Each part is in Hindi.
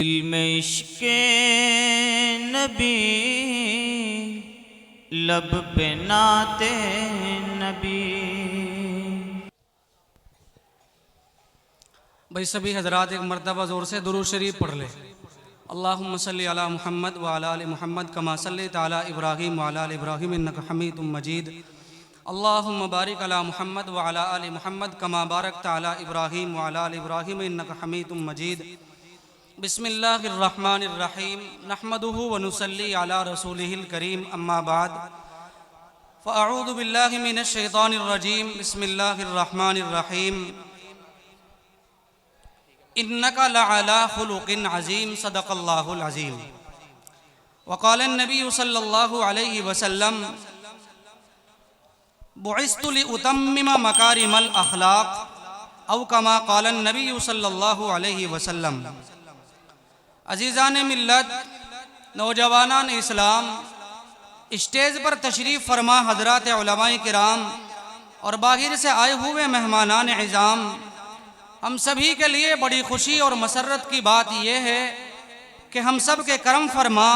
दिल में इश्क़े नबी, लब पे नाते नबी। भाई सभी हजरात एक मरतबा ज़ोर से दुरूद शरीफ पढ़ ले। अल्लाहुम्मा सल्ली अला मुहम्मद व अला आलि मुहम्मद कमा सल्लैता अला इब्राहीम व अला आलि इब्राहीम इन्नका हमीदुम मजीद। अल्लाहुम्मा बारिक अला मुहम्मद व अला आलि मुहम्मद कमा बारकता अला इब्राहीम व अला आलि इब्राहीम इन्नका हमीदुम मजीद। बिस्मिल्लाहिर रहमानिर रहीम। नहमदुहु व नुसल्ली अला रसूलिहिल करीम, अम्मा बाद। फ़अऊज़ु बिल्लाहि मिनश शैतानिर रजीम। बिस्मिल्लाहिर रहमानिर रहीम। इन्नका लअला खुलुक़िन अज़ीम। सदक़ल्लाहुल अज़ीम। वक़ाल नबी सल्लल्लाहु अलैहि वसल्लम बुइस्तु लिउतम्मिम मकारिमल अख़लाक़ औ कमा क़ाल नबी सल्लल्लाहु अलैहि वसल्लम। अज़ीज़ान मिल्लत, नौजवानान इस्लाम, स्टेज पर तशरीफ़ फरमा हज़रात उलमाए किराम और बाहिर से आए हुए मेहमानान इज़ाम, हम सभी के लिए बड़ी खुशी और मसरत की बात यह है कि हम सब के करम फरमा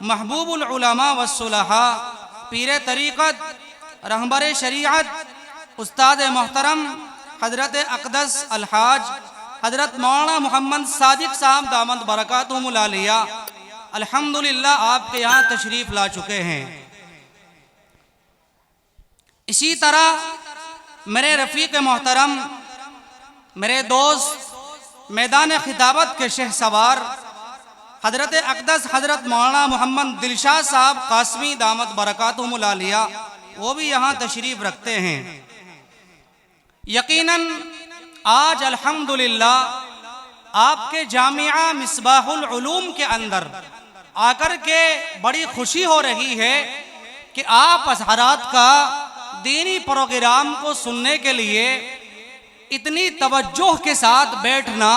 महबूबुल उलमा वस्सुलहा, पीर तरीक़त, रहबर शरीअत, उस्ताद मोहतरम हज़रत अक़दस अलहाज हज़रत मौलाना मोहम्मद सादिक साहब दामद बरकातुहुमुल आलिया अल्हम्दुलिल्लाह आपके यहाँ तशरीफ़ ला चुके हैं। इसी तरह मेरे रफ़ीक़ मोहतरम, मेरे दोस्त, मैदान खिताबत के शहसवार हज़रत अक़दस हज़रत मौलाना मोहम्मद दिलशाद साहब कासमी दामद बरकातुहुमुल आलिया, वो भी यहाँ तशरीफ़ रखते हैं। यकीनन आज अल्हम्दुलिल्लाह आपके जामिया मिसबाहुल उलूम के अंदर आकर के बड़ी खुशी हो रही है कि आप हज़रात का दीनी प्रोग्राम को सुनने के लिए इतनी तवज्जो के साथ बैठना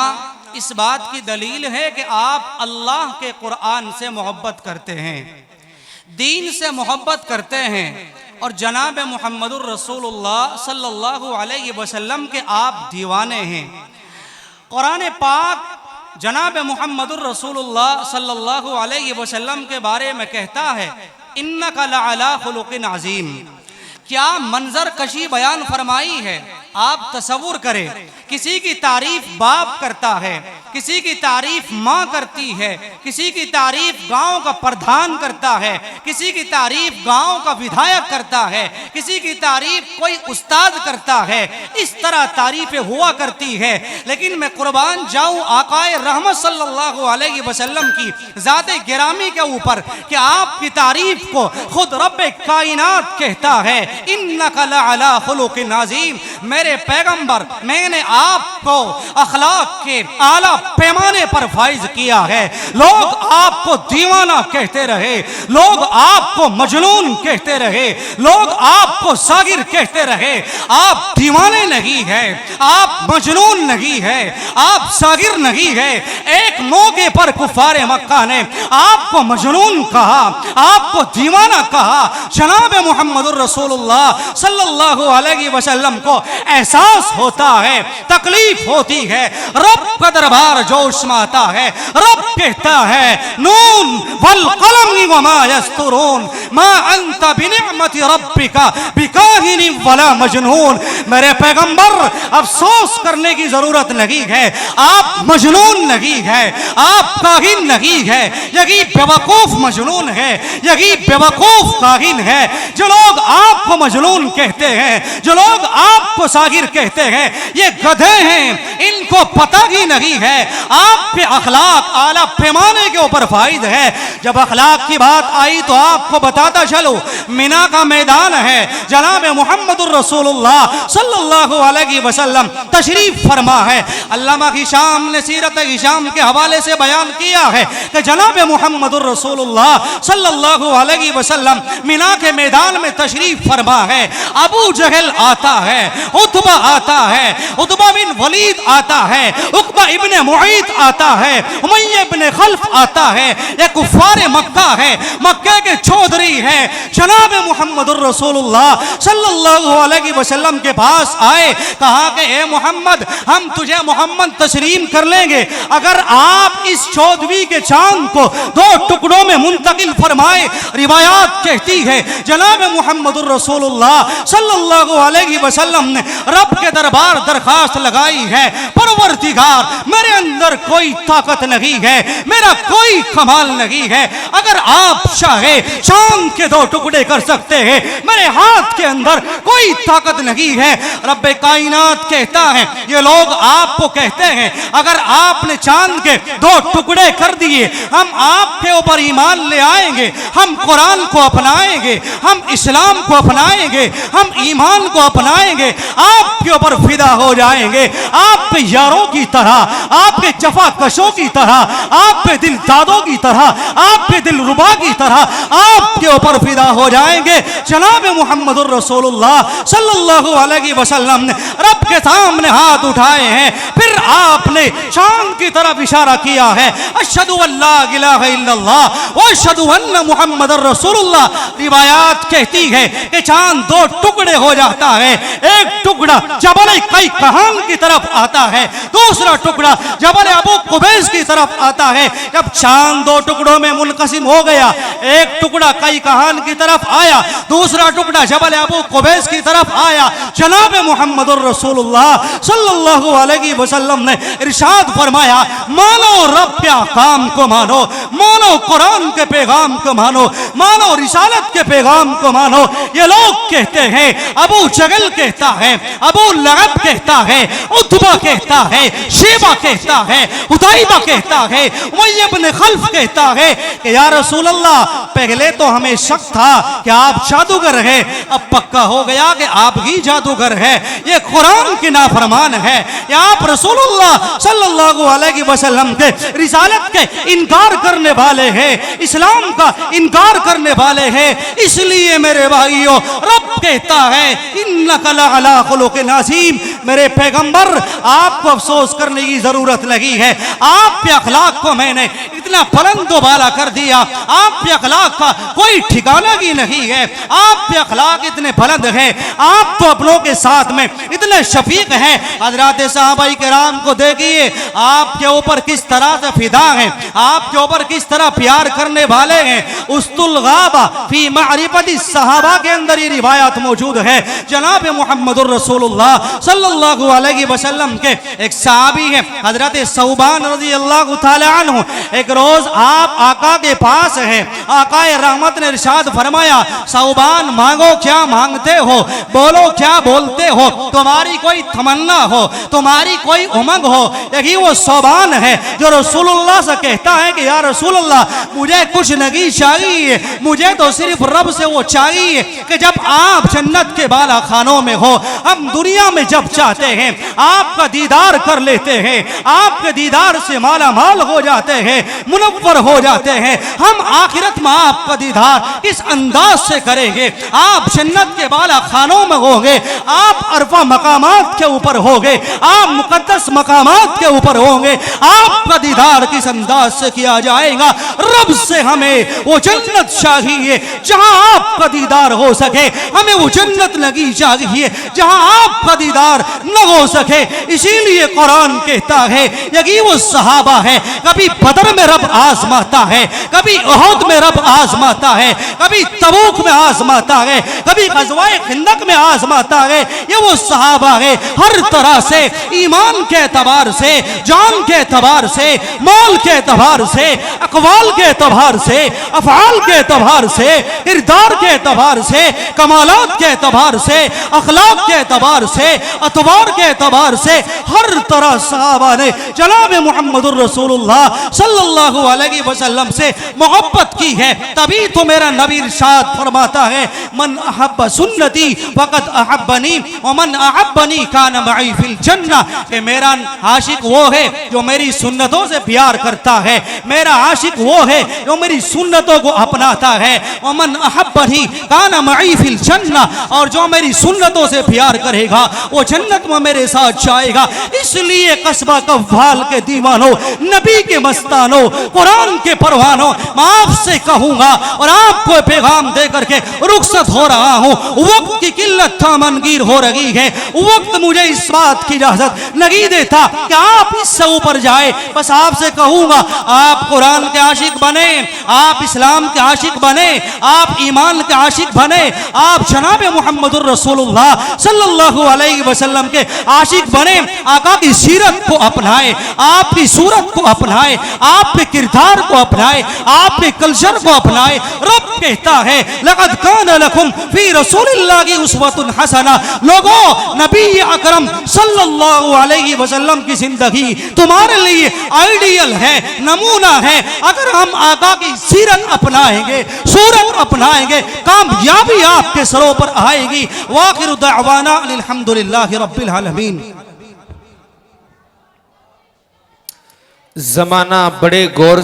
इस बात की दलील है कि आप अल्लाह के कुरान से मोहब्बत करते हैं, दीन से मोहब्बत करते हैं और जनाब मुहम्मदुर रसूलुल्लाह सल्लल्लाहु अलैहि वसल्लम के आप दीवाने हैं। कुरान पाक जनाब मुहम्मदुर रसूलुल्लाह सल्लल्लाहु अलैहि वसल्लम के बारे में कहता है, इन्नका लअला खुलुक़िन अज़ीम। क्या मंजर कशी बयान फरमाई है। आप तसव्वुर करें, किसी की तारीफ बाप करता है, किसी की तारीफ माँ करती है, किसी की तारीफ गांव का प्रधान करता है, किसी की तारीफ गांव का विधायक करता है, किसी की तारीफ कोई उस्ताद करता है। इस तरह तारीफें हुआ करती है। लेकिन मैं कुर्बान जाऊं आकाए रहमत सल्लल्लाहु अलैहि वसल्लम की ज़ाते गिरामी के ऊपर कि आपकी तारीफ को खुद रब्बे कायनात कहता है, इन्नका लअला खुलुक़िन अज़ीम। मेरे पैगंबर, मैंने आपको अखलाक के आला पैमाने पर फाइज किया है। लोग आपको दीवाना कहते रहे, लोग आपको मजनून कहते रहे, लोग आपको सागिर कहते रहे। आप दीवाने नहीं है, आप मजनून नहीं है, आप सागिर नहीं है। एक मौके पर कुफारे मक्का ने आपको मजनून कहा, आपको दीवाना कहा। जनाब मुहम्मदुर रसूलुल्लाह सल्लल्लाहु अलैहि वसल्लम को एहसास होता है, तकलीफ होती है, रब का दरबार जोश में आता है। रब कहता है, नून वल कलम वमा यस्तुरून मा अंत बिनिअमति रब्बिका बिकाहिन वला मजनून। मेरे पैगंबर, अफसोस करने की जरूरत नहीं है, आप मजनून नहीं है, आप काहिन नहीं है। यही बेवकूफ मजनून है, यही बेवकूफ काहिन है। जो लोग आपको मजनून कहते हैं, जो लोग आपको सागिर कहते हैं, ये गधे हैं, इनको पता ही नहीं है आप पे अखलाक आला पैमाने के ऊपर फाइज है। जब अखलाक की बात आई तो आपको बताता चलो, मिना का मैदान है, जनाब मुहम्मदुर रसूलुल्लाह सल्लल्लाहु अलैहि वसल्लम तशरीफ फरमा है। अल्लामा हिशाम ने सीरत हिशाम के हवाले से बयान किया है कि जनाब मुहम्मदुर रसूलुल्लाह सल्लल्लाहु अलैहि वसल्लम मिना के मैदान में तशरीफ फरमा है। अबू जहल आता है, उतबा आता है, उतबा बिन वलीद आता है, उकबा इब्ने मुईत आता है, उमय्या इब्न खल्फ आता है, ये कुफ्फार मक्का है, मक्के के चौधरी है। जनाब मुहम्मदुर रसूलुल्लाह सल्लल्लाहु अलैहि वसल्लम के पास आए, कहा कि ए मोहम्मद, हम तुझे मोहम्मद तस्लीम कर लेंगे अगर आप इस 14वीं के चांद को 2 टुकड़ों में मुंतकिल फरमाए। रिवायात कहती है जनाब मुहम्मदुर रसूलुल्लाह सल्लल्लाहु अलैहि वसल्लम ने रब के दरबार दरखास्त लगाई है, परवरदिगार मेरे अंदर कोई ताकत नहीं है, मेरा कोई कमाल नहीं है, अगर आप चाहे चांद के 2 टुकड़े कर सकते हैं, मेरे हाथ के अंदर कोई ताकत नहीं है। रब्बे कायनात कहता है ये लोग आपको कहते हैं अगर आपने चांद के 2 टुकड़े कर दिए हम आपके ऊपर ईमान ले आएंगे, हम कुरान को अपनाएंगे, हम इस्लाम को अपनाएंगे, हम ईमान को अपनाएंगे, आपके ऊपर फिदा हो जाएंगे, आपके यारों की तरह, आपके जफाकशों की तरह, आपके दिल दादों की तरह, आपके दिल रुबा की तरह आपके ऊपर फिदा हो जाएंगे। जनाब मुहम्मदुर रसूलुल्लाह सल्लल्लाहु अलैहि वसल्लम ने रब के सामने हाथ उठाए हैं, फिर आपने चांद की तरफ इशारा किया है, अशहदु अल्ला इलाहा इल्लल्लाह व अशहदु अन्न मुहम्मदुर रसूलुल्लाह। रिवायात कहती है कि चांद 2 टुकड़े हो जाता है, एक टुकड़ा जबल कैकहान की तरफ आता है, दूसरा टुकड़ा जबल अबू कुबैस की तरफ आता है। जब चांद 2 टुकड़ों में मुनकसिम हो गया, एक टुकड़ा कैकहान की तरफ आया, दूसरा टुकड़ा जबल अबू कुबैस की तरफ आया, जनाब मुहम्मदुर रसूलुल्लाह सल्लल्लाहु अलैहि वसल्लम ने इरशाद फरमाया, मानो रब के काम को मानो, मानो कुरान के पैगाम को मानो, मानो रिसालत के पैगाम को मानो। ये लोग कहते हैं, अबू जगल कहता है, अबू लहब कहता है, उतबा कहता है, शेबा कहता है, उतैबा कहता है, उमय्या इब्न खल्फ कहता है कि या रसूल अल्लाह पहले तो हमें शक था कि आप जादूगर हैं, अब पक्का हो गया कि आप ही जादूगर हैं, ये कुरान की नाफरमान है, या आप रसूलुल्लाह सल्लल्लाहु अलैहि वसल्लम के रिसालत के इनकार करने वाले हैं, इस्लाम का इनकार करने वाले हैं। इसलिए मेरे भाइयों रब कहता है इन्नका लअला खुलुकिन अज़ीम, मेरे पैगंबर आपको अफसोस करने की जरूरत नहीं है, आपके अखलाक को मैंने इतना बुलंद वाला कर दिया, आपके अखलाक का कोई ठिकाना ही नहीं है, आपके अखलाक इतने बुलंद हैं, आप तो अपनों के साथ में इतने शफीक हैं। हज़रात सहाबाई किराम को देखिए आपके ऊपर किस तरह से फिदा हैं, आपके ऊपर किस तरह प्यार करने वाले हैं। उस्तुल गाबा फी मारिफती सहाबा के अंदर ये रिवायत मौजूद है। जनाब मुहम्मदुर रसूलुल्लाह सल्लल्लाहु अलैहि वसल्लम के एक सहाबी हैं हजरत सौबान रज़ियल्लाहु ताला अन्हु, एक रोज आप आका के पास हैं, आकाए रहमत ने इरशाद फरमाया, सौबान मांगो क्या मांगते हो, बोलो क्या बोलते हो, तुम्हारी कोई तमन्ना हो, तुम्हारी कोई उमंग हो। यही वो सौबान है जो रसूलुल्लाह से कहता है कि या रसूलुल्लाह मुझे कुछ नहीं चाहिए, मुझे तो सिर्फ रब से वो चाहिए कि जब आप जन्नत के बाला खानों में हो, हम दुनिया में जब चाहते हैं आपका दीदार कर लेते हैं, आपके दीदार से माला माल हो जाते हैं, मुनव्वर हो जाते हैं। हम आखिरत में आपका दीदार इस अंदाज से करेंगे, आप जन्नत के बाला खानों में होंगे, आप अरफा मकामात के ऊपर होंगे, आप मुकद्दस मकामात के ऊपर होंगे, आपका दीदार किस अंदाज से किया जाएगा। रब से हमें वो जन्नत चाहिए जहां आपका दीदार हो सके, हमें वो जन्नत लगी चाहिए जहां आपका दीदार न हो सके। इसीलिए कुरान कहता है यही वो सहाबा है, कभी बदर में रब आजमाता है, कभी उहद में रब आजमाता है, कभी तबूक में आजमाता है, कभी गज़वाए खंदक में आजमाता है। ये वो सहाबा है, हर तरह से ईमान के एतबार से, जान के एतबार से, माल के एतबार से, अक़वाल के एतबार से, अफ़आल के एतबार से, इरदार के एतबार से, कमालात के एतबार से, अखलाक के एतबार से, अतवार के एतबार से, हर तरह सहाबा ने जनाब मुहम्मदुर रसूलुल्लाह सल्लल्लाहु सल्लल्लाहु अलैहि वसल्लम से मोहब्बत की है, तभी तो मेरा नबी इरशाद फरमाता है, मन अहब्ब सुन्नती फकद अहब्बनी व मन अहब्बनी कान मई फिल जन्नह, कि मेरा आशिक वो है जो मेरी सुन्नतों से प्यार करता है, मेरा आशिक वो है जो मेरी सुन्नतों को अपनाता है। व मन अहब्बनी कान मई फिल जन्नह, और जो मेरी सुन्नतों से प्यार करेगा वो जन्नत में मेरे साथ जाएगा। इसलिए कस्बा कव्वाल के दीवानों, नबी के मस्तानों, कुरान के परवानों, मैं आपसे कहूंगा और आपको पैगाम दे करके रुखसत हो रहा हूं। वक्त की किल्लत थामनगीर हो रही है, वक्त मुझे इस बात की इजाजत नहीं देता कि आप इससे ऊपर जाए। बस आपसे कहूंगा, आप कुरान के आशिक बने, आप इस्लाम के आशिक बने, आप ईमान के आशिक बने, आप जनाब मुहम्मदुर रसूलुल्लाह सल्लल्लाहु अलैहि वसल्लम के आशिक बने। आका की सीरत को अपनाए, आपकी सूरत को अपनाए, आपके किरदार को अपनाए, आपके कल्चर को अपनाए। रब कहता है, लक़द कान लकुम फी रसूलिल्लाहि उस्वतुन हसना। लोगों, नबी अकरम सल्लल्लाहु अलैहि वसल्लम की जिंदगी तुम्हारे लिए आइडियल है, नमूना है। अगर हम आका की सीरत अपनाएंगे, सूरत अपनाएंगे, कामयाबी आपके सरों पर आएगी। वाखिरु दअवाना अल्हम्दुलिल्लाहि रब्बिल आलमीन। जमाना बड़े गौर